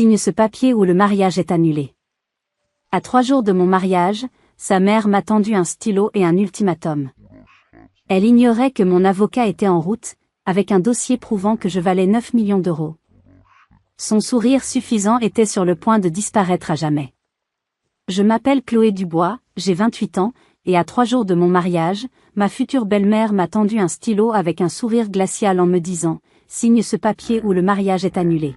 signe ce papier ou le mariage est annulé. À 3 jours de mon mariage, sa mère m'a tendu un stylo et un ultimatum. Elle ignorait que mon avocat était en route, avec un dossier prouvant que je valais 9 millions d'euros. Son sourire suffisant était sur le point de disparaître à jamais. Je m'appelle Chloé Dubois, j'ai 28 ans, et à 3 jours de mon mariage, ma future belle-mère m'a tendu un stylo avec un sourire glacial en me disant « Signe ce papier ou le mariage est annulé ».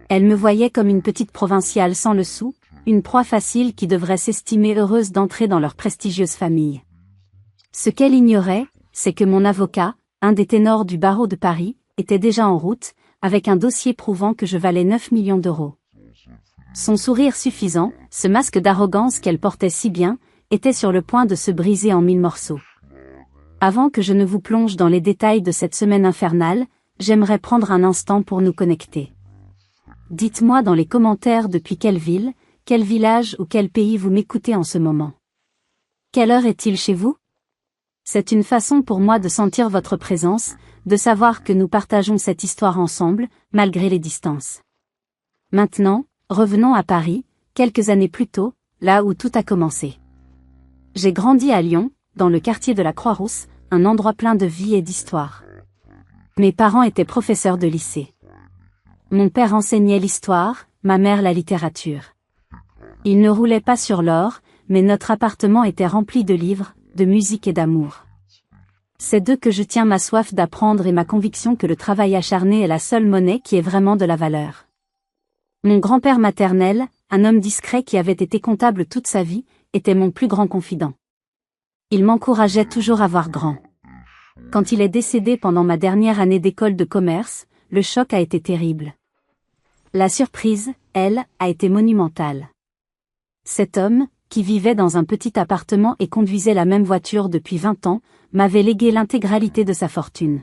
Elle me voyait comme une petite provinciale sans le sou, une proie facile qui devrait s'estimer heureuse d'entrer dans leur prestigieuse famille. Ce qu'elle ignorait, c'est que mon avocat, un des ténors du barreau de Paris, était déjà en route, avec un dossier prouvant que je valais 9 millions d'euros. Son sourire suffisant, ce masque d'arrogance qu'elle portait si bien, était sur le point de se briser en 1000 morceaux. Avant que je ne vous plonge dans les détails de cette semaine infernale, j'aimerais prendre un instant pour nous connecter. Dites-moi dans les commentaires depuis quelle ville, quel village ou quel pays vous m'écoutez en ce moment. Quelle heure est-il chez vous? C'est une façon pour moi de sentir votre présence, de savoir que nous partageons cette histoire ensemble, malgré les distances. Maintenant, revenons à Paris, quelques années plus tôt, là où tout a commencé. J'ai grandi à Lyon, dans le quartier de la Croix-Rousse, un endroit plein de vie et d'histoire. Mes parents étaient professeurs de lycée. Mon père enseignait l'histoire, ma mère la littérature. Il ne roulait pas sur l'or, mais notre appartement était rempli de livres, de musique et d'amour. C'est d'eux que je tiens ma soif d'apprendre et ma conviction que le travail acharné est la seule monnaie qui ait vraiment de la valeur. Mon grand-père maternel, un homme discret qui avait été comptable toute sa vie, était mon plus grand confident. Il m'encourageait toujours à voir grand. Quand il est décédé pendant ma dernière année d'école de commerce, le choc a été terrible. La surprise, elle, a été monumentale. Cet homme, qui vivait dans un petit appartement et conduisait la même voiture depuis 20 ans, m'avait légué l'intégralité de sa fortune.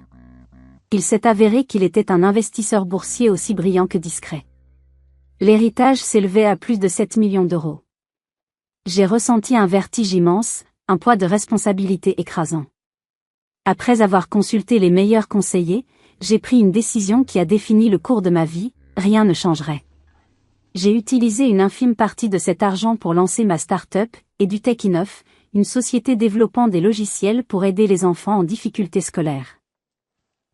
Il s'est avéré qu'il était un investisseur boursier aussi brillant que discret. L'héritage s'élevait à plus de 7 millions d'euros. J'ai ressenti un vertige immense, un poids de responsabilité écrasant. Après avoir consulté les meilleurs conseillers, j'ai pris une décision qui a défini le cours de ma vie, rien ne changerait. J'ai utilisé une infime partie de cet argent pour lancer ma start-up, EduTech9, une société développant des logiciels pour aider les enfants en difficulté scolaire.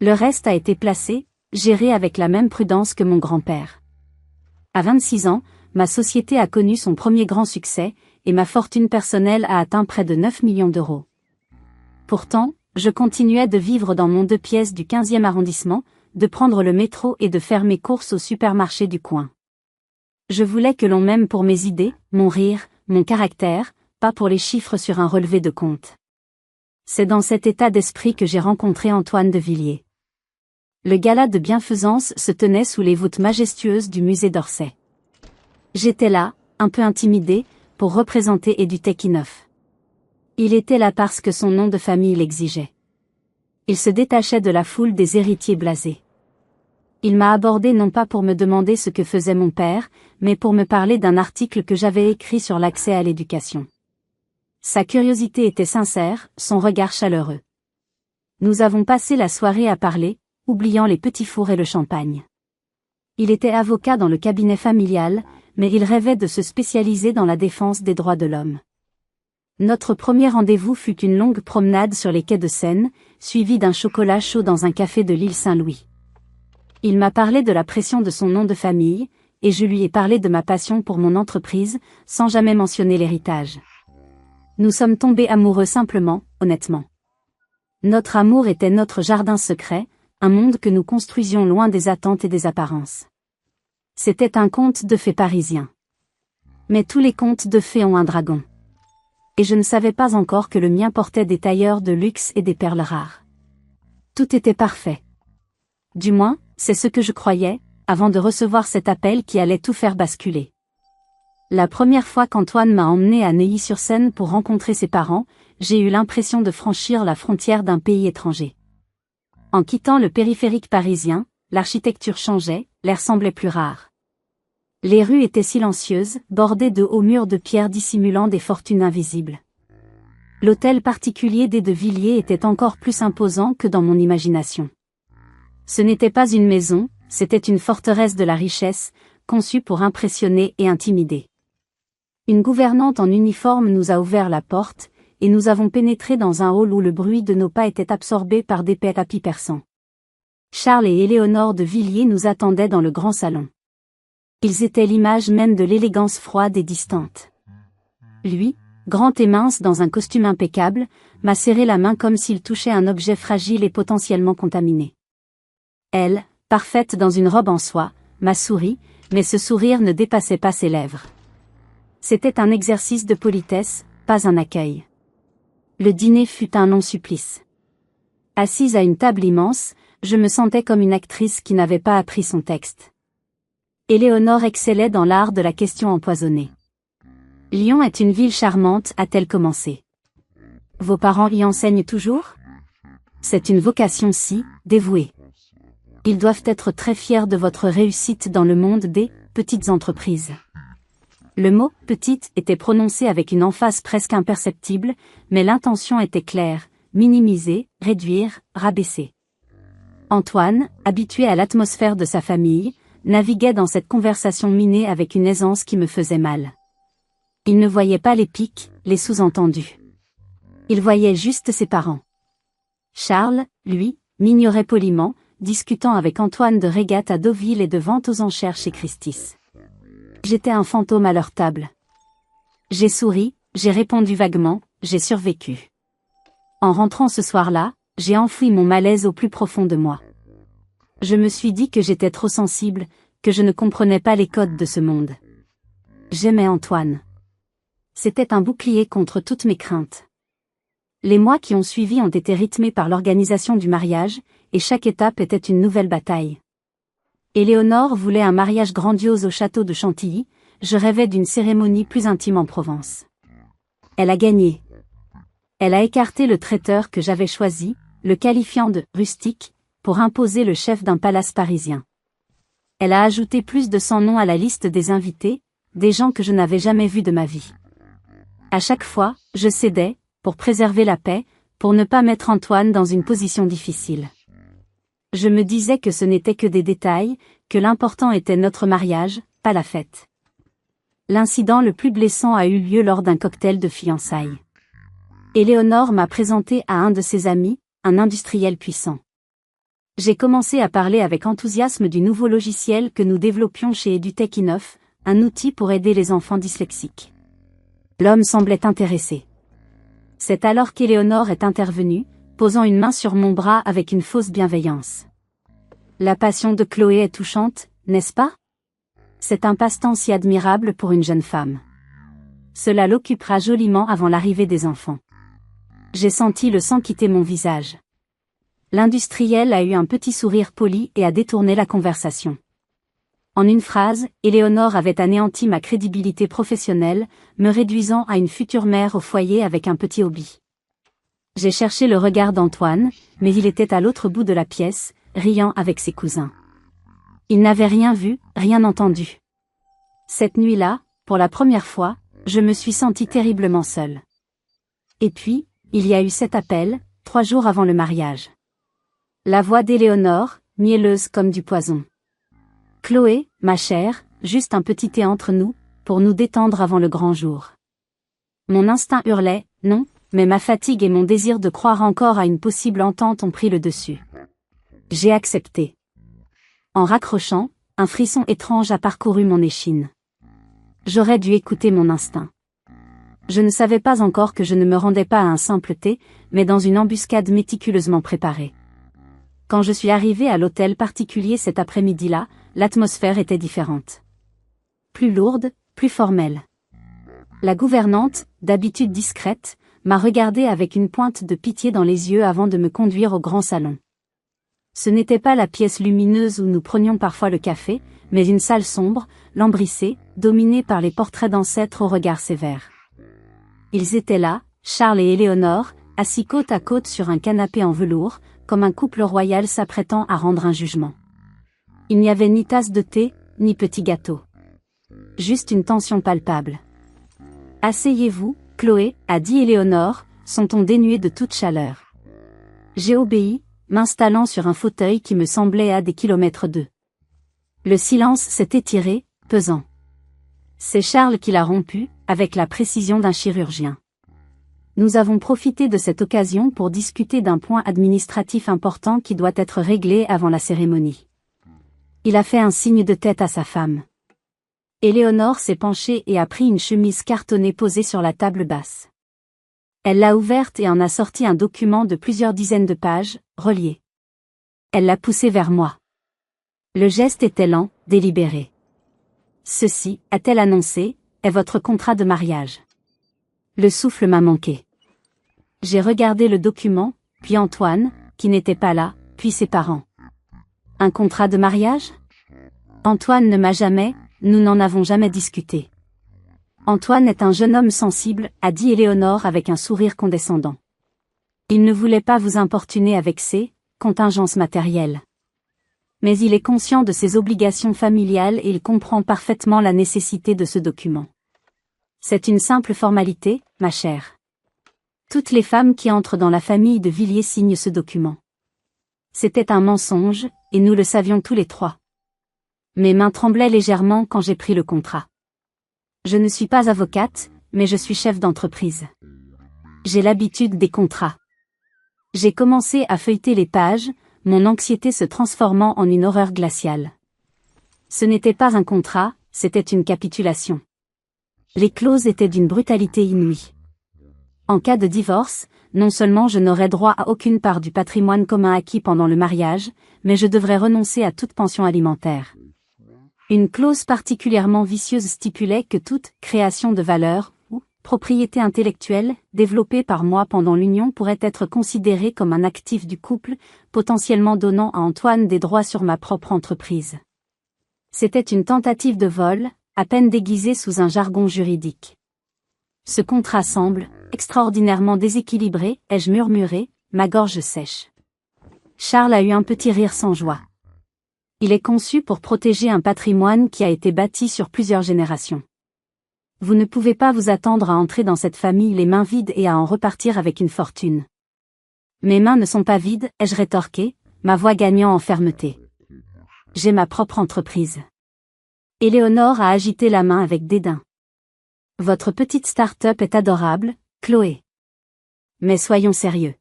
Le reste a été placé, géré avec la même prudence que mon grand-père. À 26 ans, ma société a connu son premier grand succès, et ma fortune personnelle a atteint près de 9 millions d'euros. Pourtant, je continuais de vivre dans mon 2 pièces du 15e arrondissement, de prendre le métro et de faire mes courses au supermarché du coin. Je voulais que l'on m'aime pour mes idées, mon rire, mon caractère, pas pour les chiffres sur un relevé de compte. C'est dans cet état d'esprit que j'ai rencontré Antoine de Villiers. Le gala de bienfaisance se tenait sous les voûtes majestueuses du musée d'Orsay. J'étais là, un peu intimidée, pour représenter EduTech9. Il était là parce que son nom de famille l'exigeait. Il se détachait de la foule des héritiers blasés. Il m'a abordé non pas pour me demander ce que faisait mon père, mais pour me parler d'un article que j'avais écrit sur l'accès à l'éducation. Sa curiosité était sincère, son regard chaleureux. Nous avons passé la soirée à parler, oubliant les petits fours et le champagne. Il était avocat dans le cabinet familial, mais il rêvait de se spécialiser dans la défense des droits de l'homme. Notre premier rendez-vous fut une longue promenade sur les quais de Seine, suivie d'un chocolat chaud dans un café de l'île Saint-Louis. Il m'a parlé de la pression de son nom de famille, et je lui ai parlé de ma passion pour mon entreprise, sans jamais mentionner l'héritage. Nous sommes tombés amoureux simplement, honnêtement. Notre amour était notre jardin secret, un monde que nous construisions loin des attentes et des apparences. C'était un conte de fées parisien. Mais tous les contes de fées ont un dragon. Et je ne savais pas encore que le mien portait des tailleurs de luxe et des perles rares. Tout était parfait. Du moins, c'est ce que je croyais, avant de recevoir cet appel qui allait tout faire basculer. La première fois qu'Antoine m'a emmené à Neuilly-sur-Seine pour rencontrer ses parents, j'ai eu l'impression de franchir la frontière d'un pays étranger. En quittant le périphérique parisien, l'architecture changeait, l'air semblait plus rare. Les rues étaient silencieuses, bordées de hauts murs de pierre dissimulant des fortunes invisibles. L'hôtel particulier des de Villiers était encore plus imposant que dans mon imagination. Ce n'était pas une maison, c'était une forteresse de la richesse, conçu pour impressionner et intimider. Une gouvernante en uniforme nous a ouvert la porte, et nous avons pénétré dans un hall où le bruit de nos pas était absorbé par d'épais tapis persans. Charles et Éléonore de Villiers nous attendaient dans le grand salon. Ils étaient l'image même de l'élégance froide et distante. Lui, grand et mince dans un costume impeccable, m'a serré la main comme s'il touchait un objet fragile et potentiellement contaminé. Elle, parfaite dans une robe en soie, m'a souri, mais ce sourire ne dépassait pas ses lèvres. C'était un exercice de politesse, pas un accueil. Le dîner fut un long supplice. Assise à une table immense, je me sentais comme une actrice qui n'avait pas appris son texte. Éléonore excellait dans l'art de la question empoisonnée. Lyon est une ville charmante, a-t-elle commencé. Vos parents y enseignent toujours? C'est une vocation si dévouée. Ils doivent être très fiers de votre réussite dans le monde des petites entreprises. Le mot « petite » était prononcé avec une emphase presque imperceptible, mais l'intention était claire, minimiser, réduire, rabaisser. Antoine, habitué à l'atmosphère de sa famille, naviguait dans cette conversation minée avec une aisance qui me faisait mal. Il ne voyait pas les pics, les sous-entendus. Il voyait juste ses parents. Charles, lui, m'ignorait poliment, discutant avec Antoine de régates à Deauville et de vente aux enchères chez Christie's. J'étais un fantôme à leur table. J'ai souri, j'ai répondu vaguement, j'ai survécu. En rentrant ce soir-là, j'ai enfoui mon malaise au plus profond de moi. Je me suis dit que j'étais trop sensible, que je ne comprenais pas les codes de ce monde. J'aimais Antoine. C'était un bouclier contre toutes mes craintes. Les mois qui ont suivi ont été rythmés par l'organisation du mariage, et chaque étape était une nouvelle bataille. Éléonore voulait un mariage grandiose au château de Chantilly, je rêvais d'une cérémonie plus intime en Provence. Elle a gagné. Elle a écarté le traiteur que j'avais choisi, le qualifiant de « rustique », pour imposer le chef d'un palace parisien. Elle a ajouté plus de 100 noms à la liste des invités, des gens que je n'avais jamais vus de ma vie. À chaque fois, je cédais, pour préserver la paix, pour ne pas mettre Antoine dans une position difficile. Je me disais que ce n'était que des détails, que l'important était notre mariage, pas la fête. L'incident le plus blessant a eu lieu lors d'un cocktail de fiançailles. Éléonore m'a présenté à un de ses amis, un industriel puissant. J'ai commencé à parler avec enthousiasme du nouveau logiciel que nous développions chez EduTech Innov, un outil pour aider les enfants dyslexiques. L'homme semblait intéressé. C'est alors qu'Éléonore est intervenue, posant une main sur mon bras avec une fausse bienveillance. La passion de Chloé est touchante, n'est-ce pas? C'est un passe-temps si admirable pour une jeune femme. Cela l'occupera joliment avant l'arrivée des enfants. J'ai senti le sang quitter mon visage. L'industriel a eu un petit sourire poli et a détourné la conversation. En une phrase, Éléonore avait anéanti ma crédibilité professionnelle, me réduisant à une future mère au foyer avec un petit hobby. J'ai cherché le regard d'Antoine, mais il était à l'autre bout de la pièce, riant avec ses cousins. Il n'avait rien vu, rien entendu. Cette nuit-là, pour la première fois, je me suis sentie terriblement seule. Et puis, il y a eu cet appel, 3 jours avant le mariage. La voix d'Éléonore, mielleuse comme du poison. Chloé, ma chère, juste un petit thé entre nous, pour nous détendre avant le grand jour. Mon instinct hurlait, non, mais ma fatigue et mon désir de croire encore à une possible entente ont pris le dessus. J'ai accepté. En raccrochant, un frisson étrange a parcouru mon échine. J'aurais dû écouter mon instinct. Je ne savais pas encore que je ne me rendais pas à un simple thé, mais dans une embuscade méticuleusement préparée. Quand je suis arrivée à l'hôtel particulier cet après-midi-là, l'atmosphère était différente. Plus lourde, plus formelle. La gouvernante, d'habitude discrète, m'a regardée avec une pointe de pitié dans les yeux avant de me conduire au grand salon. Ce n'était pas la pièce lumineuse où nous prenions parfois le café, mais une salle sombre, lambrissée, dominée par les portraits d'ancêtres au regard sévère. Ils étaient là, Charles et Éléonore, assis côte à côte sur un canapé en velours, comme un couple royal s'apprêtant à rendre un jugement. Il n'y avait ni tasse de thé, ni petit gâteau. Juste une tension palpable. « Asseyez-vous, Chloé, a dit Éléonore, son ton dénué de toute chaleur. J'ai obéi, m'installant sur un fauteuil qui me semblait à des kilomètres d'eux. Le silence s'est étiré, pesant. C'est Charles qui l'a rompu, avec la précision d'un chirurgien. Nous avons profité de cette occasion pour discuter d'un point administratif important qui doit être réglé avant la cérémonie. Il a fait un signe de tête à sa femme. Éléonore s'est penchée et a pris une chemise cartonnée posée sur la table basse. Elle l'a ouverte et en a sorti un document de plusieurs dizaines de pages, relié. Elle l'a poussé vers moi. Le geste était lent, délibéré. Ceci, a-t-elle annoncé, est votre contrat de mariage. Le souffle m'a manqué. J'ai regardé le document, puis Antoine, qui n'était pas là, puis ses parents. Un contrat de mariage? Antoine ne m'a jamais, nous n'en avons jamais discuté. Antoine est un jeune homme sensible, a dit Éléonore avec un sourire condescendant. Il ne voulait pas vous importuner avec ses contingences matérielles. Mais il est conscient de ses obligations familiales et il comprend parfaitement la nécessité de ce document. C'est une simple formalité, ma chère. Toutes les femmes qui entrent dans la famille de Villiers signent ce document. C'était un mensonge, et nous le savions tous les trois. Mes mains tremblaient légèrement quand j'ai pris le contrat. Je ne suis pas avocate, mais je suis chef d'entreprise. J'ai l'habitude des contrats. J'ai commencé à feuilleter les pages, mon anxiété se transformant en une horreur glaciale. Ce n'était pas un contrat, c'était une capitulation. Les clauses étaient d'une brutalité inouïe. En cas de divorce, non seulement je n'aurais droit à aucune part du patrimoine commun acquis pendant le mariage, mais je devrais renoncer à toute pension alimentaire. Une clause particulièrement vicieuse stipulait que toute création de valeur, ou propriété intellectuelle, développée par moi pendant l'union pourrait être considérée comme un actif du couple, potentiellement donnant à Antoine des droits sur ma propre entreprise. C'était une tentative de vol, à peine déguisée sous un jargon juridique. Ce contrat semble extraordinairement déséquilibré, ai-je murmuré, ma gorge sèche. Charles a eu un petit rire sans joie. Il est conçu pour protéger un patrimoine qui a été bâti sur plusieurs générations. Vous ne pouvez pas vous attendre à entrer dans cette famille les mains vides et à en repartir avec une fortune. Mes mains ne sont pas vides, ai-je rétorqué, ma voix gagnant en fermeté. J'ai ma propre entreprise. Éléonore a agité la main avec dédain. Votre petite start-up est adorable, Chloé. Mais soyons sérieux.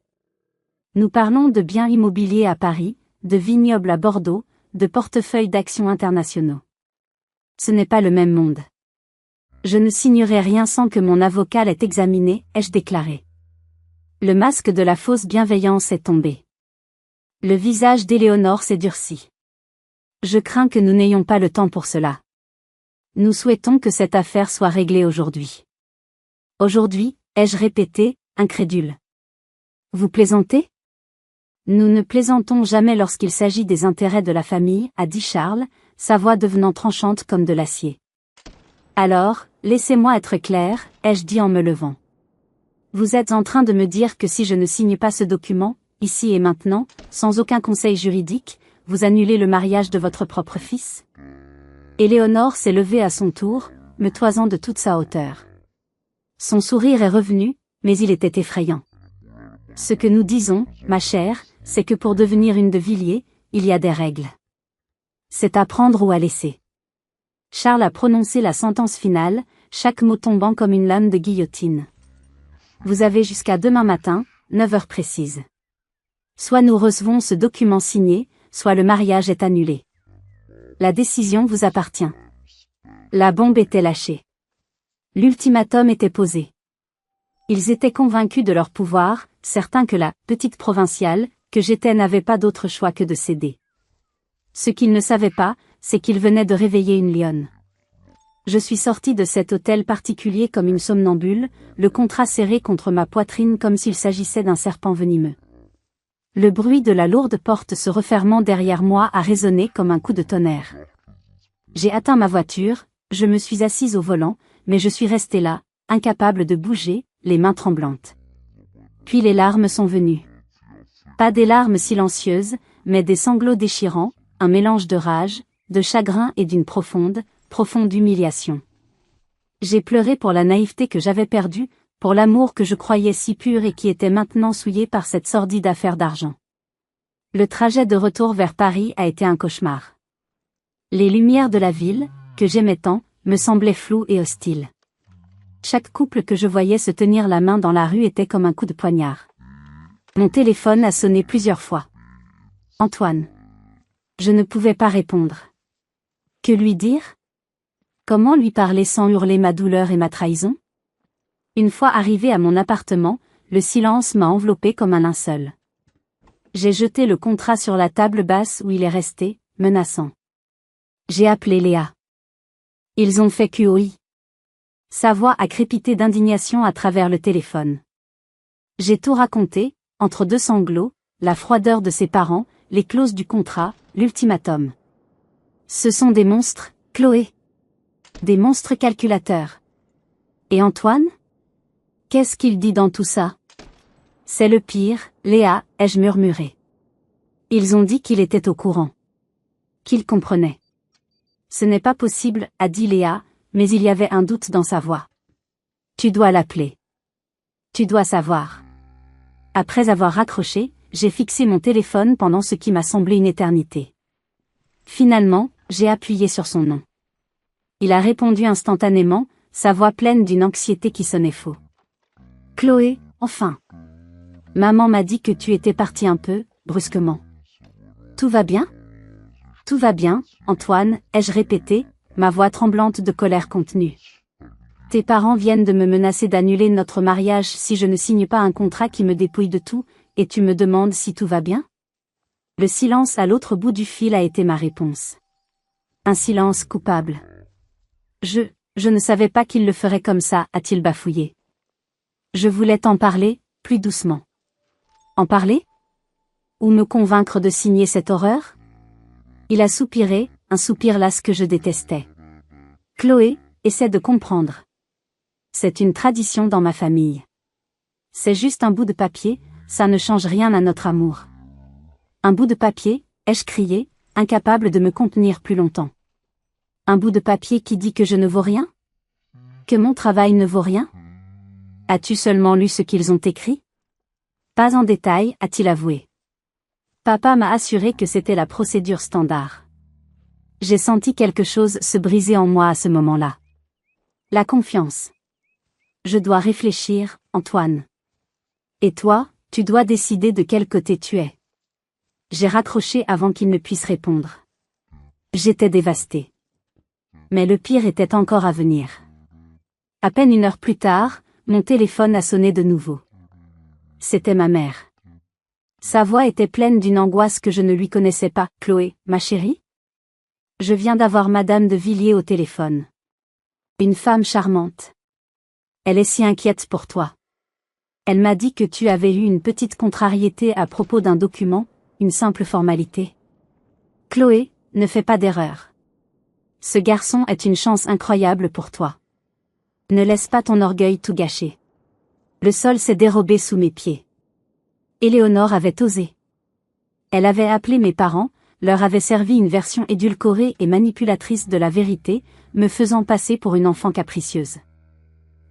Nous parlons de biens immobiliers à Paris, de vignobles à Bordeaux, de portefeuilles d'actions internationaux. Ce n'est pas le même monde. Je ne signerai rien sans que mon avocat l'ait examiné, ai-je déclaré. Le masque de la fausse bienveillance est tombé. Le visage d'Éléonore s'est durci. Je crains que nous n'ayons pas le temps pour cela. Nous souhaitons que cette affaire soit réglée aujourd'hui. Aujourd'hui, ai-je répété, incrédule. Vous plaisantez? Nous ne plaisantons jamais lorsqu'il s'agit des intérêts de la famille, a dit Charles, sa voix devenant tranchante comme de l'acier. Alors, laissez-moi être clair, ai-je dit en me levant. Vous êtes en train de me dire que si je ne signe pas ce document, ici et maintenant, sans aucun conseil juridique, vous annulez le mariage de votre propre fils? Éléonore s'est levée à son tour, me toisant de toute sa hauteur. Son sourire est revenu, mais il était effrayant. Ce que nous disons, ma chère, c'est que pour devenir une de Villiers, il y a des règles. C'est à prendre ou à laisser. Charles a prononcé la sentence finale, chaque mot tombant comme une lame de guillotine. Vous avez jusqu'à demain matin, 9 heures précises. Soit nous recevons ce document signé, soit le mariage est annulé. La décision vous appartient. La bombe était lâchée. L'ultimatum était posé. Ils étaient convaincus de leur pouvoir, certains que la petite provinciale, que j'étais n'avait pas d'autre choix que de céder. Ce qu'ils ne savaient pas, c'est qu'ils venaient de réveiller une lionne. Je suis sorti de cet hôtel particulier comme une somnambule, le contrat serré contre ma poitrine comme s'il s'agissait d'un serpent venimeux. Le bruit de la lourde porte se refermant derrière moi a résonné comme un coup de tonnerre. J'ai atteint ma voiture, je me suis assise au volant, mais je suis restée là, incapable de bouger, les mains tremblantes. Puis les larmes sont venues. Pas des larmes silencieuses, mais des sanglots déchirants, un mélange de rage, de chagrin et d'une profonde humiliation. J'ai pleuré pour la naïveté que j'avais perdue, pour l'amour que je croyais si pur et qui était maintenant souillé par cette sordide affaire d'argent. Le trajet de retour vers Paris a été un cauchemar. Les lumières de la ville, que j'aimais tant, me semblait flou et hostile. Chaque couple que je voyais se tenir la main dans la rue était comme un coup de poignard. Mon téléphone a sonné plusieurs fois. Antoine. Je ne pouvais pas répondre. Que lui dire? Comment lui parler sans hurler ma douleur et ma trahison? Une fois arrivé à mon appartement, le silence m'a enveloppé comme un linceul. J'ai jeté le contrat sur la table basse où il est resté, menaçant. J'ai appelé Léa. Ils ont fait QOI. Sa voix a crépité d'indignation à travers le téléphone. J'ai tout raconté, entre deux sanglots, la froideur de ses parents, les clauses du contrat, l'ultimatum. Ce sont des monstres, Chloé. Des monstres calculateurs. Et Antoine? Qu'est-ce qu'il dit dans tout ça? C'est le pire, Léa, ai-je murmuré. Ils ont dit qu'il était au courant. Qu'il comprenait. Ce n'est pas possible, a dit Léa, mais il y avait un doute dans sa voix. Tu dois l'appeler. Tu dois savoir. Après avoir raccroché, j'ai fixé mon téléphone pendant ce qui m'a semblé une éternité. Finalement, j'ai appuyé sur son nom. Il a répondu instantanément, sa voix pleine d'une anxiété qui sonnait faux. Chloé, enfin. Maman m'a dit que tu étais partie un peu, brusquement. Tout va bien? Tout va bien, Antoine, ai-je répété, ma voix tremblante de colère contenue. Tes parents viennent de me menacer d'annuler notre mariage si je ne signe pas un contrat qui me dépouille de tout, et tu me demandes si tout va bien? Le silence à l'autre bout du fil a été ma réponse. Un silence coupable. Je ne savais pas qu'il le ferait comme ça, a-t-il bafouillé. Je voulais t'en parler, plus doucement. En parler? Ou me convaincre de signer cette horreur? Il a soupiré, un soupir las que je détestais. Chloé, essaie de comprendre. C'est une tradition dans ma famille. C'est juste un bout de papier, ça ne change rien à notre amour. Un bout de papier, ai-je crié, incapable de me contenir plus longtemps. Un bout de papier qui dit que je ne vaux rien? Que mon travail ne vaut rien? As-tu seulement lu ce qu'ils ont écrit? Pas en détail, a-t-il avoué. Papa m'a assuré que c'était la procédure standard. J'ai senti quelque chose se briser en moi à ce moment-là. La confiance. Je dois réfléchir, Antoine. Et toi, tu dois décider de quel côté tu es. J'ai raccroché avant qu'il ne puisse répondre. J'étais dévastée. Mais le pire était encore à venir. À peine 1 heure plus tard, mon téléphone a sonné de nouveau. C'était ma mère. Sa voix était pleine d'une angoisse que je ne lui connaissais pas. Chloé, ma chérie? Je viens d'avoir Madame de Villiers au téléphone. Une femme charmante. Elle est si inquiète pour toi. Elle m'a dit que tu avais eu une petite contrariété à propos d'un document, une simple formalité. Chloé, ne fais pas d'erreur. Ce garçon est une chance incroyable pour toi. Ne laisse pas ton orgueil tout gâcher. Le sol s'est dérobé sous mes pieds. Éléonore avait osé. Elle avait appelé mes parents, leur avait servi une version édulcorée et manipulatrice de la vérité, me faisant passer pour une enfant capricieuse.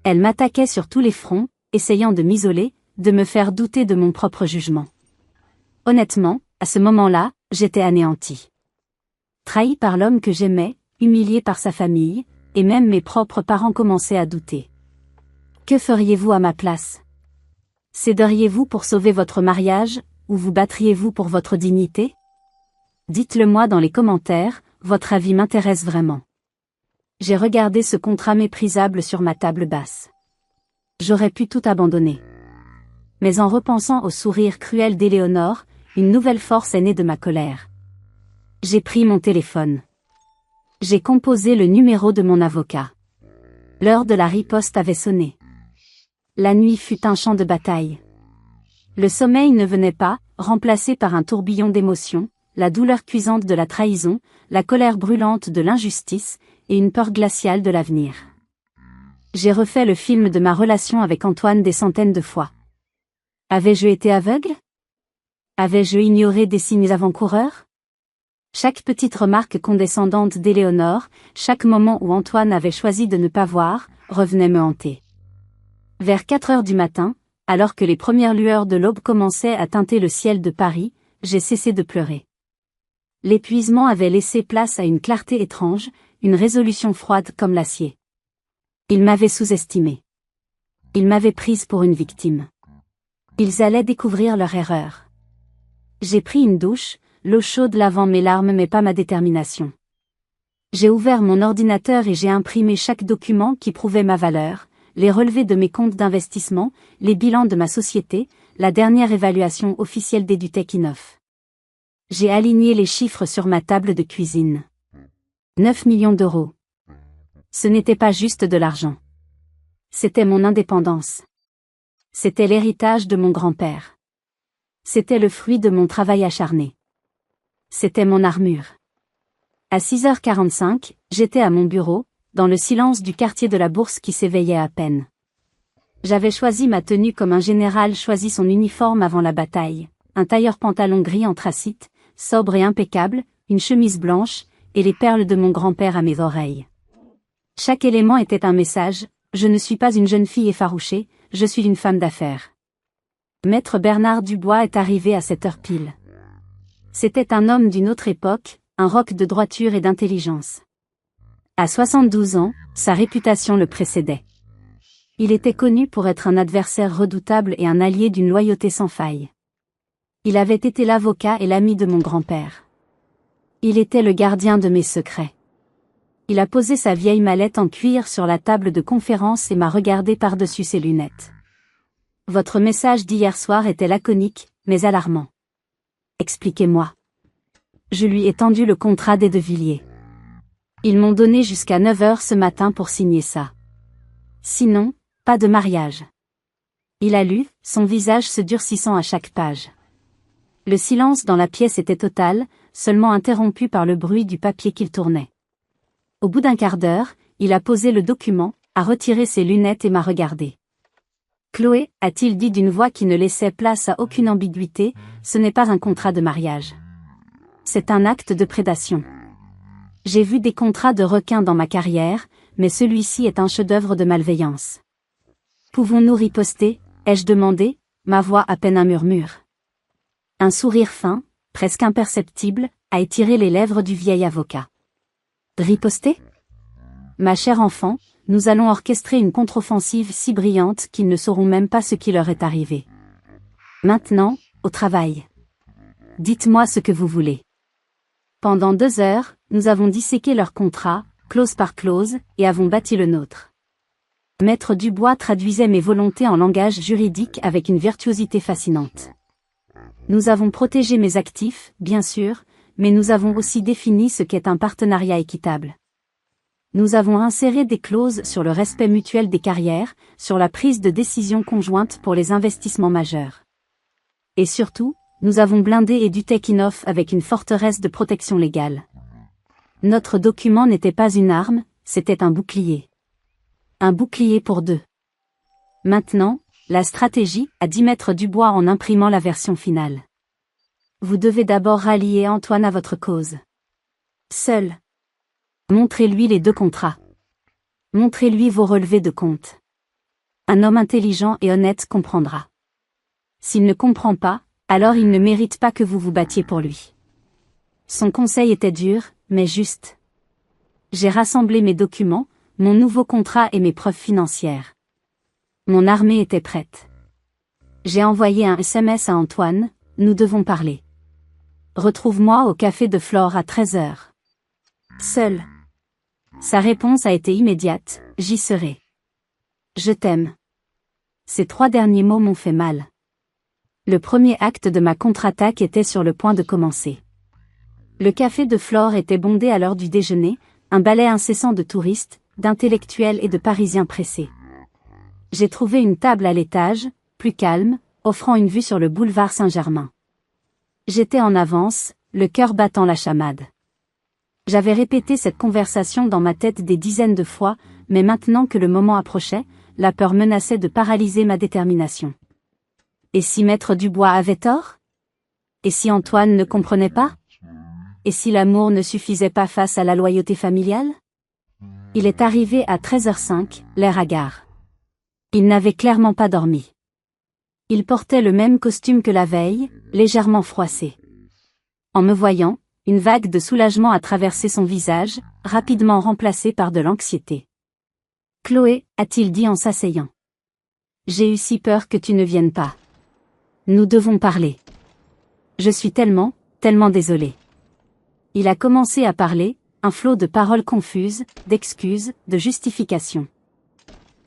Elle m'attaquait sur tous les fronts, essayant de m'isoler, de me faire douter de mon propre jugement. Honnêtement, à ce moment-là, j'étais anéantie. Trahi par l'homme que j'aimais, humilié par sa famille, et même mes propres parents commençaient à douter. Que feriez-vous à ma place? Céderiez-vous pour sauver votre mariage, ou vous battriez-vous pour votre dignité? Dites-le moi dans les commentaires, votre avis m'intéresse vraiment. J'ai regardé ce contrat méprisable sur ma table basse. J'aurais pu tout abandonner. Mais en repensant au sourire cruel d'Éléonore, une nouvelle force est née de ma colère. J'ai pris mon téléphone. J'ai composé le numéro de mon avocat. L'heure de la riposte avait sonné. La nuit fut un champ de bataille. Le sommeil ne venait pas, remplacé par un tourbillon d'émotions, la douleur cuisante de la trahison, la colère brûlante de l'injustice, et une peur glaciale de l'avenir. J'ai refait le film de ma relation avec Antoine des centaines de fois. Avais-je été aveugle? Avais-je ignoré des signes avant-coureurs? Chaque petite remarque condescendante d'Éléonore, chaque moment où Antoine avait choisi de ne pas voir, revenait me hanter. Vers 4 heures du matin, alors que les premières lueurs de l'aube commençaient à teinter le ciel de Paris, j'ai cessé de pleurer. L'épuisement avait laissé place à une clarté étrange, une résolution froide comme l'acier. Ils m'avaient sous-estimé. Ils m'avaient prise pour une victime. Ils allaient découvrir leur erreur. J'ai pris une douche, l'eau chaude lavant mes larmes mais pas ma détermination. J'ai ouvert mon ordinateur et j'ai imprimé chaque document qui prouvait ma valeur, les relevés de mes comptes d'investissement, les bilans de ma société, la dernière évaluation officielle d'Edutech Innov. J'ai aligné les chiffres sur ma table de cuisine. 9 millions d'euros. Ce n'était pas juste de l'argent. C'était mon indépendance. C'était l'héritage de mon grand-père. C'était le fruit de mon travail acharné. C'était mon armure. À 6h45, j'étais à mon bureau, dans le silence du quartier de la Bourse qui s'éveillait à peine. J'avais choisi ma tenue comme un général choisit son uniforme avant la bataille, un tailleur-pantalon gris anthracite, sobre et impeccable, une chemise blanche, et les perles de mon grand-père à mes oreilles. Chaque élément était un message, je ne suis pas une jeune fille effarouchée, je suis une femme d'affaires. Maître Bernard Dubois est arrivé à cette heure pile. C'était un homme d'une autre époque, un roc de droiture et d'intelligence. À 72 ans, sa réputation le précédait. Il était connu pour être un adversaire redoutable et un allié d'une loyauté sans faille. Il avait été l'avocat et l'ami de mon grand-père. Il était le gardien de mes secrets. Il a posé sa vieille mallette en cuir sur la table de conférence et m'a regardé par-dessus ses lunettes. Votre message d'hier soir était laconique, mais alarmant. Expliquez-moi. Je lui ai tendu le contrat des De Villiers. Ils m'ont donné jusqu'à 9h ce matin pour signer ça. Sinon, pas de mariage. Il a lu, son visage se durcissant à chaque page. Le silence dans la pièce était total, seulement interrompu par le bruit du papier qu'il tournait. Au bout d'un quart d'heure, il a posé le document, a retiré ses lunettes et m'a regardé. Chloé, a-t-il dit d'une voix qui ne laissait place à aucune ambiguïté, ce n'est pas un contrat de mariage. C'est un acte de prédation. J'ai vu des contrats de requins dans ma carrière, mais celui-ci est un chef-d'œuvre de malveillance. Pouvons-nous riposter, ai-je demandé, ma voix à peine un murmure. Un sourire fin, presque imperceptible, a étiré les lèvres du vieil avocat. Riposter? Ma chère enfant, nous allons orchestrer une contre-offensive si brillante qu'ils ne sauront même pas ce qui leur est arrivé. Maintenant, au travail. Dites-moi ce que vous voulez. Pendant 2 heures, nous avons disséqué leur contrat, clause par clause, et avons bâti le nôtre. Maître Dubois traduisait mes volontés en langage juridique avec une virtuosité fascinante. Nous avons protégé mes actifs, bien sûr, mais nous avons aussi défini ce qu'est un partenariat équitable. Nous avons inséré des clauses sur le respect mutuel des carrières, sur la prise de décision conjointe pour les investissements majeurs. Et surtout, nous avons blindé Edutech Innov avec une forteresse de protection légale. Notre document n'était pas une arme, c'était un bouclier. Un bouclier pour 2. Maintenant, la stratégie, a dit Maître Dubois en imprimant la version finale. Vous devez d'abord rallier Antoine à votre cause. Seul. Montrez-lui les 2 contrats. Montrez-lui vos relevés de compte. Un homme intelligent et honnête comprendra. S'il ne comprend pas, alors il ne mérite pas que vous vous battiez pour lui. Son conseil était dur, mais juste. J'ai rassemblé mes documents, mon nouveau contrat et mes preuves financières. Mon armée était prête. J'ai envoyé un SMS à Antoine, nous devons parler. Retrouve-moi au café de Flore à 13h. Seul. Sa réponse a été immédiate, j'y serai. Je t'aime. Ces 3 derniers mots m'ont fait mal. Le premier acte de ma contre-attaque était sur le point de commencer. Le café de Flore était bondé à l'heure du déjeuner, un balai incessant de touristes, d'intellectuels et de Parisiens pressés. J'ai trouvé une table à l'étage, plus calme, offrant une vue sur le boulevard Saint-Germain. J'étais en avance, le cœur battant la chamade. J'avais répété cette conversation dans ma tête des dizaines de fois, mais maintenant que le moment approchait, la peur menaçait de paralyser ma détermination. Et si Maître Dubois avait tort? Et si Antoine ne comprenait pas? Et si l'amour ne suffisait pas face à la loyauté familiale? Il est arrivé à 13h05, l'air hagard. Il n'avait clairement pas dormi. Il portait le même costume que la veille, légèrement froissé. En me voyant, Une vague de soulagement a traversé son visage, rapidement remplacée par de l'anxiété. Chloé, a-t-il dit en s'asseyant. J'ai eu si peur que tu ne viennes pas. Nous devons parler. Je suis tellement désolée. Il a commencé à parler, un flot de paroles confuses, d'excuses, de justifications.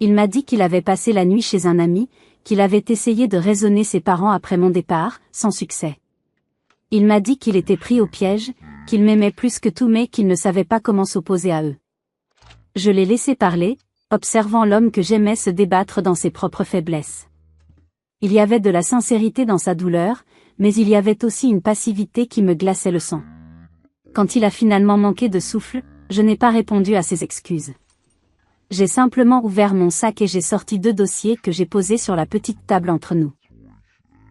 Il m'a dit qu'il avait passé la nuit chez un ami, qu'il avait essayé de raisonner ses parents après mon départ, sans succès. Il m'a dit qu'il était pris au piège, qu'il m'aimait plus que tout mais qu'il ne savait pas comment s'opposer à eux. Je l'ai laissé parler, observant l'homme que j'aimais se débattre dans ses propres faiblesses. Il y avait de la sincérité dans sa douleur, mais il y avait aussi une passivité qui me glaçait le sang. Quand il a finalement manqué de souffle, je n'ai pas répondu à ses excuses. J'ai simplement ouvert mon sac et j'ai sorti 2 dossiers que j'ai posés sur la petite table entre nous.